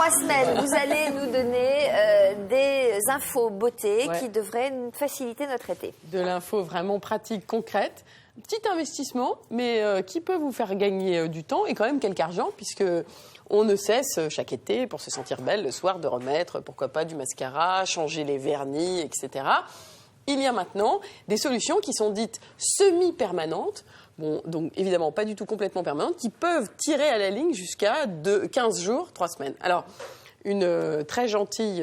3 semaines, vous allez nous donner des infos beauté qui devraient faciliter notre été. De l'info vraiment pratique, concrète. Petit investissement, mais qui peut vous faire gagner du temps et quand même quelque argent, puisque on ne cesse chaque été, pour se sentir belle le soir, de remettre, pourquoi pas, du mascara, changer les vernis, etc. Il y a maintenant des solutions qui sont dites semi-permanentes, bon, donc évidemment pas du tout complètement permanentes, qui peuvent tirer à la ligne jusqu'à 15 jours, 3 semaines. Alors, une très gentille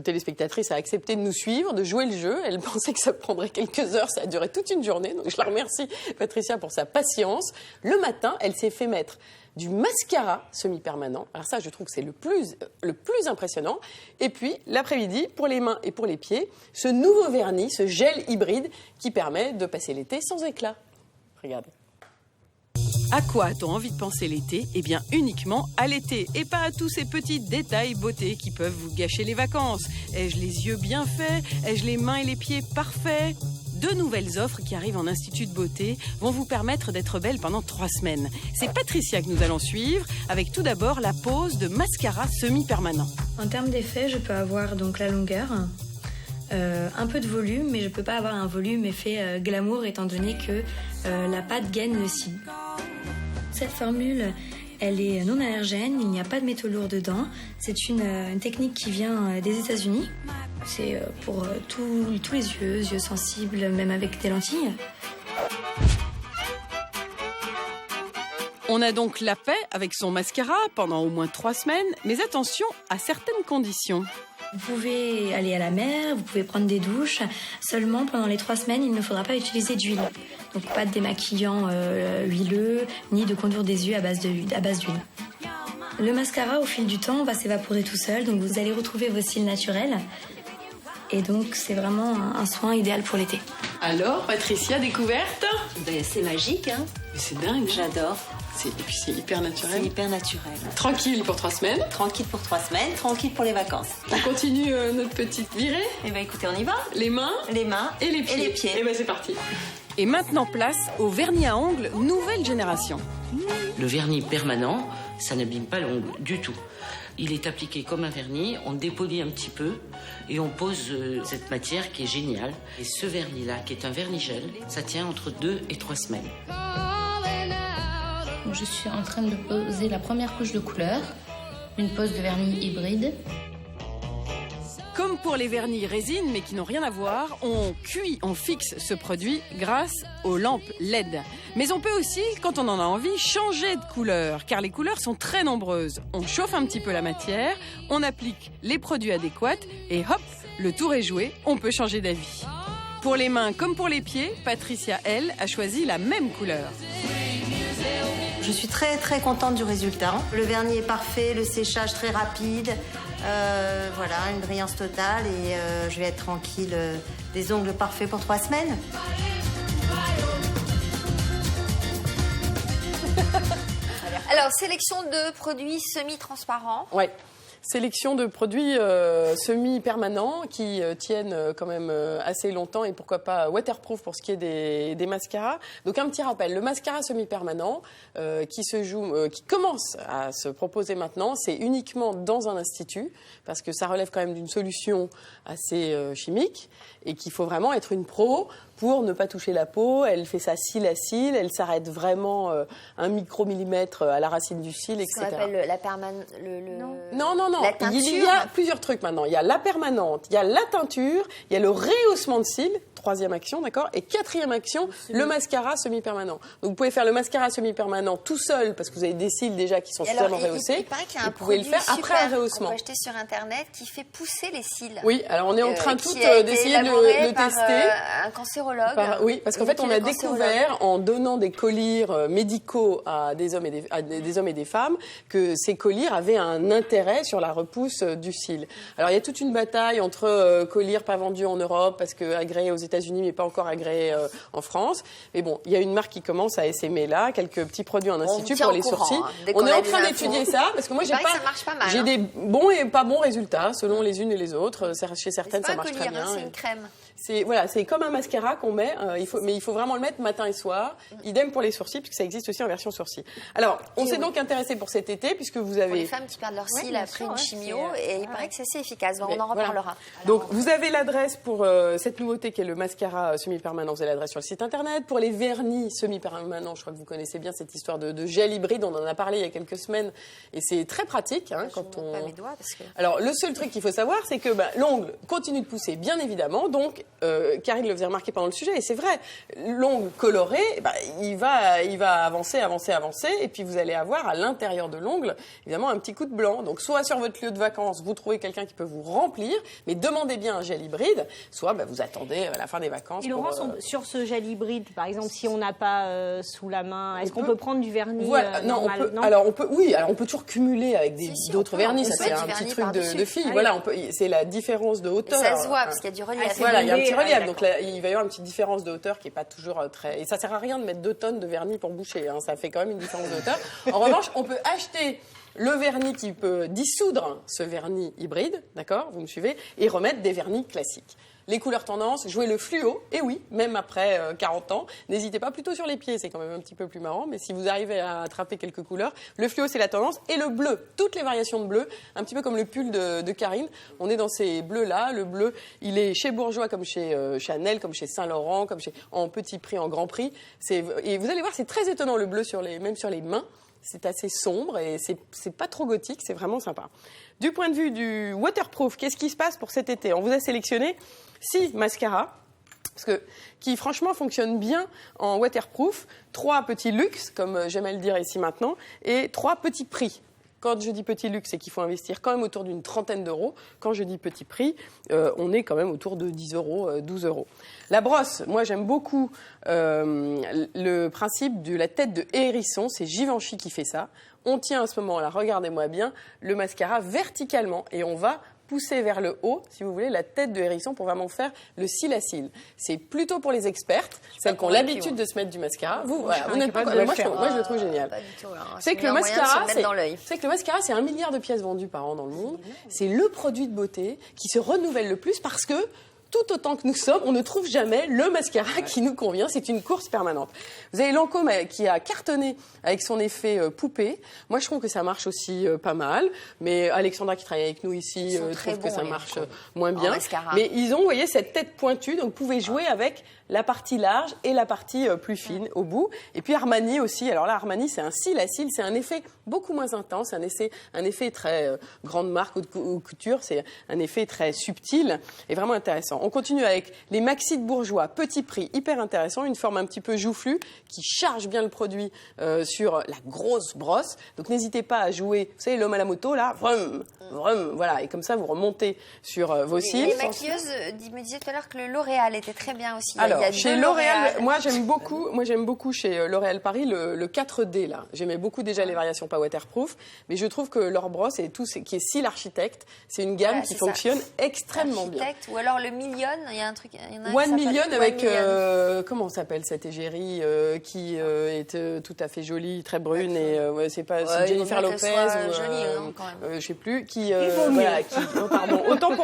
téléspectatrice a accepté de nous suivre, de jouer le jeu. Elle pensait que ça prendrait quelques heures, ça a duré toute une journée. Donc je la remercie, Patricia, pour sa patience. Le matin, elle s'est fait mettre du mascara semi-permanent. Alors ça, je trouve que c'est le plus impressionnant. Et puis, l'après-midi, pour les mains et pour les pieds, ce nouveau vernis, ce gel hybride qui permet de passer l'été sans éclat. Regardez. À quoi a-t-on envie de penser l'été? Eh bien, uniquement à l'été et pas à tous ces petits détails beauté qui peuvent vous gâcher les vacances. Ai-je les yeux bien faits? Ai-je les mains et les pieds parfaits? 2 nouvelles offres qui arrivent en institut de beauté vont vous permettre d'être belle pendant 3 semaines. C'est Patricia que nous allons suivre avec tout d'abord la pose de mascara semi-permanent. En termes d'effet, je peux avoir donc la longueur, un peu de volume, mais je peux pas avoir un volume effet glamour étant donné que la pâte gaine le cible. Cette formule, elle est non allergène, il n'y a pas de métaux lourds dedans. C'est une technique qui vient des États-Unis. C'est pour tous les yeux sensibles, même avec des lentilles. On a donc la paix avec son mascara pendant au moins 3 semaines, mais attention à certaines conditions. Vous pouvez aller à la mer, vous pouvez prendre des douches. Seulement, pendant les 3 semaines, il ne faudra pas utiliser d'huile. Donc pas de démaquillant huileux, ni de contour des yeux à base d'huile. Le mascara, au fil du temps, va s'évaporer tout seul. Donc vous allez retrouver vos cils naturels. Et donc, c'est vraiment un soin idéal pour l'été. Alors, Patricia, découverte? C'est magique, hein. Mais c'est dingue. J'adore. Et puis c'est hyper naturel. C'est hyper naturel. Tranquille pour 3 semaines. Tranquille pour 3 semaines, tranquille pour les vacances. On continue notre petite virée. Eh bien, écoutez, on y va. Les mains et les pieds. Eh bien, c'est parti. Et maintenant, place au vernis à ongles nouvelle génération. Le vernis permanent, ça n'abîme pas l'ongle du tout. Il est appliqué comme un vernis, on dépolit un petit peu et on pose cette matière qui est géniale. Et ce vernis-là, qui est un vernis gel, ça tient entre 2 et 3 semaines. Je suis en train de poser la première couche de couleur, une pose de vernis hybride. Comme pour les vernis résine, mais qui n'ont rien à voir, on fixe ce produit grâce aux lampes LED. Mais on peut aussi, quand on en a envie, changer de couleur, car les couleurs sont très nombreuses. On chauffe un petit peu la matière, on applique les produits adéquats et hop, le tour est joué, on peut changer d'avis. Pour les mains comme pour les pieds, Patricia, elle, a choisi la même couleur. Je suis très très contente du résultat. Le vernis est parfait, le séchage très rapide. Voilà, une brillance totale et je vais être tranquille. Des ongles parfaits pour 3 semaines. Alors, sélection de produits semi-transparents. Ouais. Sélection de produits semi-permanents qui tiennent quand même assez longtemps et pourquoi pas waterproof pour ce qui est des mascaras. Donc un petit rappel, le mascara semi-permanent qui commence à se proposer maintenant, c'est uniquement dans un institut parce que ça relève quand même d'une solution assez chimique et qu'il faut vraiment être une pro pour ne pas toucher la peau. Elle fait ça cil à cil, elle s'arrête vraiment 1 micromillimètre à la racine du cil, etc. Ce qu'on appelle la permanente. Non. La teinture. Il y a plusieurs trucs maintenant. Il y a la permanente, il y a la teinture, il y a le rehaussement de cils, 3e action, d'accord, et 4e action, le mascara semi-permanent. Donc vous pouvez faire le mascara semi-permanent tout seul parce que vous avez des cils déjà qui sont suffisamment rehaussés. Il paraît qu'il y a un vous pouvez le faire après un rehaussement. Qu'on peut acheter sur Internet qui fait pousser les cils. Oui, alors on est en train d'essayer de le tester. Un cancérologue. Oui, parce qu'en fait on a découvert en donnant des colliers médicaux à des hommes et des femmes que ces colliers avaient un intérêt sur la repousse du cil. Alors il y a toute une bataille entre colliers pas vendus en Europe parce que agréés aux États-Unis États-Unis, mais pas encore agréé en France. Mais bon, il y a une marque qui commence à essaimer là, quelques petits produits en institut pour les sourcils. On est en train d'étudier ça, parce que moi, j'ai des bons et pas bons résultats, selon les unes et les autres. Chez certaines, ça marche très bien. C'est une crème. C'est comme un mascara qu'on met, mais il faut vraiment le mettre matin et soir. Idem pour les sourcils, puisque ça existe aussi en version sourcils. Alors, on s'est donc intéressé pour cet été, puisque vous avez... Pour les femmes qui perdent leurs cils après une chimio, et il paraît que c'est assez efficace. On en reparlera. Donc, vous avez l'adresse pour cette nouveauté qui est le mascara semi-permanent. Vous avez l'adresse sur le site internet. Pour les vernis semi-permanents, je crois que vous connaissez bien cette histoire de gel hybride. On en a parlé il y a quelques semaines, et c'est très pratique. Quand on... pas mes doigts, parce que... Alors, le seul truc qu'il faut savoir, c'est que l'ongle continue de pousser, bien évidemment. Donc, Karine le faisait remarquer pendant le sujet, et c'est vrai, l'ongle coloré, il va avancer, et puis vous allez avoir à l'intérieur de l'ongle, évidemment, un petit coup de blanc. Donc, soit sur votre lieu de vacances, vous trouvez quelqu'un qui peut vous remplir, mais demandez bien un gel hybride, soit vous attendez à la fin des vacances. Et Laurence, sur ce gel hybride, par exemple, si on n'a pas sous la main, est-ce qu'on peut prendre du vernis normal? On peut toujours cumuler avec d'autres vernis, ça c'est un petit truc de fille. Voilà, c'est la différence de hauteur. Et ça se voit, parce qu'il y a du relief. Voilà, il y a un petit relief. Donc là, il va y avoir une petite différence de hauteur qui n'est pas toujours très... Et ça sert à rien de mettre 2 tonnes de vernis pour boucher. Ça fait quand même une différence de hauteur. En revanche, on peut acheter le vernis qui peut dissoudre ce vernis hybride, d'accord, vous me suivez, et remettre des vernis classiques. Les couleurs tendances, jouez le fluo, et oui, même après 40 ans, n'hésitez pas, plutôt sur les pieds, c'est quand même un petit peu plus marrant, mais si vous arrivez à attraper quelques couleurs, le fluo c'est la tendance, et le bleu, toutes les variations de bleu, un petit peu comme le pull de Karine, on est dans ces bleus-là, le bleu, il est chez Bourjois comme chez Chanel, comme chez Saint-Laurent, en petit prix, en grand prix, et vous allez voir, c'est très étonnant le bleu, même sur les mains. C'est assez sombre et c'est pas trop gothique, c'est vraiment sympa. Du point de vue du waterproof, qu'est-ce qui se passe pour cet été? On vous a sélectionné 6 mascaras qui franchement fonctionnent bien en waterproof, 3 petits luxe, comme j'aime à le dire ici maintenant, et 3 petits prix. Quand je dis petit luxe, c'est qu'il faut investir quand même autour d'une trentaine d'euros. Quand je dis petit prix, on est quand même autour de 10 euros, 12 euros. La brosse, moi j'aime beaucoup le principe de la tête de hérisson. C'est Givenchy qui fait ça. On tient à ce moment-là, regardez-moi bien, le mascara verticalement et on va pousser vers le haut, si vous voulez, la tête de hérisson pour vraiment faire le cil à cil. C'est plutôt pour les expertes, celles qui ont l'habitude de se mettre du mascara. Vous n'êtes pas moi, je le trouve génial. C'est que le mascara, c'est 1 milliard de pièces vendues par an dans le monde. C'est le produit de beauté qui se renouvelle le plus parce que tout autant que nous sommes, on ne trouve jamais le mascara qui nous convient. C'est une course permanente. Vous avez Lancôme qui a cartonné avec son effet poupée. Moi, je trouve que ça marche aussi pas mal. Mais Alexandra, qui travaille avec nous ici, trouve que ça marche moins bien. Mais ils ont, vous voyez, cette tête pointue. Donc, vous pouvez jouer avec la partie large et la partie plus fine au bout. Et puis Armani aussi. Alors là, Armani, c'est un cil à cil. C'est un effet beaucoup moins intense. Un effet très grande marque ou couture. C'est un effet très subtil et vraiment intéressant. On continue avec les Maxi de Bourjois, petit prix, hyper intéressant, une forme un petit peu joufflue qui charge bien le produit sur la grosse brosse. Donc n'hésitez pas à jouer, vous savez, l'homme à la moto, là, vroom, vroom, voilà, et comme ça vous remontez sur vos cils. Les maquilleuses me disaient tout à l'heure que le L'Oréal était très bien aussi. Alors, chez L'Oréal, moi j'aime beaucoup chez L'Oréal Paris le 4D, là. J'aimais beaucoup déjà les variations pas waterproof, mais je trouve que leur brosse et tout ce qui est cil architecte, c'est une gamme qui fonctionne extrêmement bien. Ou alors le Million, il y a un truc. One Million avec comment s'appelle cette égérie qui est tout à fait jolie, très brune et c'est Jennifer Lopez ou jolie, quand même. je sais plus pardon, autant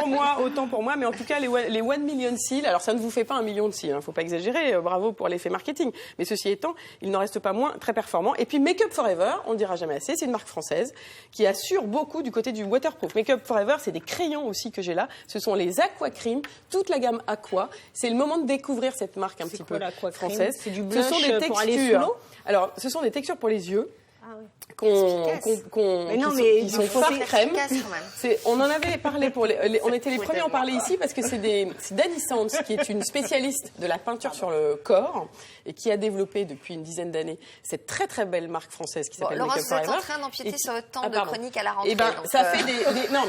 pour moi, mais en tout cas les 1 million cils. Alors ça ne vous fait pas 1 million de cils, faut pas exagérer. Bravo pour l'effet marketing. Mais ceci étant, il n'en reste pas moins très performant. Et puis Make Up Forever, on ne dira jamais assez, c'est une marque française qui assure beaucoup du côté du waterproof. Make Up Forever, c'est des crayons aussi que j'ai là. Ce sont les Aqua Cream, toute la gamme Aqua. C'est le moment de découvrir cette marque un petit peu française. C'est du blush pour aller sous l'eau. Alors, ce sont des textures pour les yeux. Qui sont phare crème. On en avait parlé on était les premiers à en parler ici parce que c'est Dani Sands qui est une spécialiste de la peinture sur le corps et qui a développé depuis une dizaine d'années cette très très belle marque française qui s'appelle Make Up Forever. Laurence, vous êtes en train d'empiéter sur votre temps de chronique à la rentrée.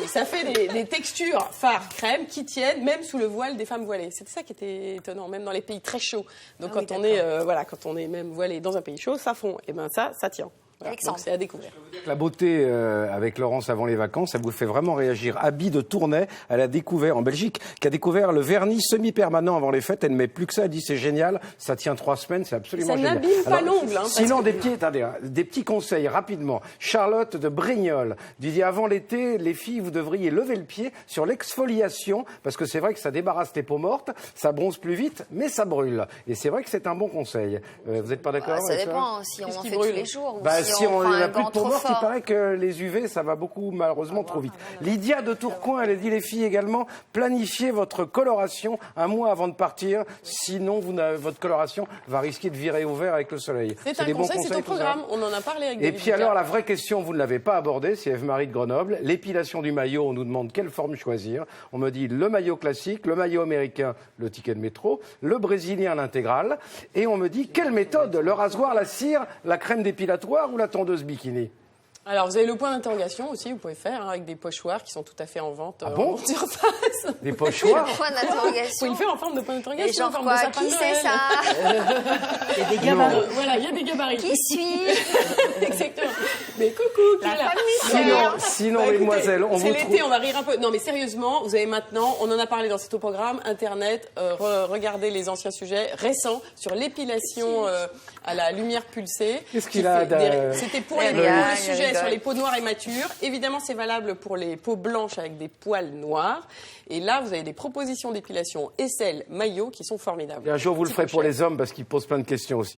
Ça fait des textures phare crème qui tiennent même sous le voile des femmes voilées. C'était ça qui était étonnant, même dans les pays très chauds. Donc quand on est même voilé dans un pays chaud, ça fond. Et ça tient. Voilà, donc c'est à découvrir. La beauté avec Laurence avant les vacances, ça vous fait vraiment réagir. Abby de Tournai, elle a découvert en Belgique, qui a découvert le vernis semi-permanent avant les fêtes. Elle ne met plus que ça. Elle dit c'est génial, ça tient 3 semaines, c'est absolument génial. Ça n'abîme pas l'ongle. Hein, sinon, des petits conseils rapidement. Charlotte de Brignoles dit avant l'été, les filles, vous devriez lever le pied sur l'exfoliation parce que c'est vrai que ça débarrasse les peaux mortes, ça bronze plus vite, mais ça brûle. Et c'est vrai que c'est un bon conseil. Vous n'êtes pas d'accord Ça avec dépend si on en fait tous les jours. Si on prend n'a un plus de gant peau trop morte, il fort. paraît que les UV, ça va beaucoup, malheureusement, trop vite. Lydia de Tourcoing, elle a dit, les filles également, planifiez votre coloration un mois avant de partir, sinon votre coloration va risquer de virer au vert avec le soleil. C'est un des conseil, bons c'est conseils, au programme, on en a parlé avec Et puis alors, la vraie question, vous ne l'avez pas abordée, c'est Eve-Marie de Grenoble, l'épilation du maillot, on nous demande quelle forme choisir. On me dit le maillot classique, le maillot américain, le ticket de métro, le brésilien, l'intégrale, et on me dit quelle méthode, le rasoir, la cire, la crème dépilatoire ou la tondeuse bikini? Alors, vous avez le point d'interrogation aussi, vous pouvez faire avec des pochoirs qui sont tout à fait en vente bon en surface. Des pochoirs? Point Vous d'interrogation. pouvez le faire en forme de point d'interrogation. Et genre en forme quoi? de sapin Qui de c'est Noël. ça? Il y a des gabarits. Voilà, il y a des gabarits. Qui suis-je? Exactement. Mais coucou, qui est là? Sinon, Bah, écoutez, mesdemoiselles, on c'est vous l'été, trouve... on va rire un peu. Non, mais sérieusement, vous avez maintenant, on en a parlé dans cet programme, Internet, regardez les anciens sujets récents sur l'épilation à la lumière pulsée. Qu'est-ce qu'il a C'était pour les sujets sur les peaux noires et matures. Évidemment, c'est valable pour les peaux blanches avec des poils noirs. Et là, vous avez des propositions d'épilation aisselle, maillot qui sont formidables. Et un jour, vous le ferez pour les hommes parce qu'ils posent plein de questions aussi.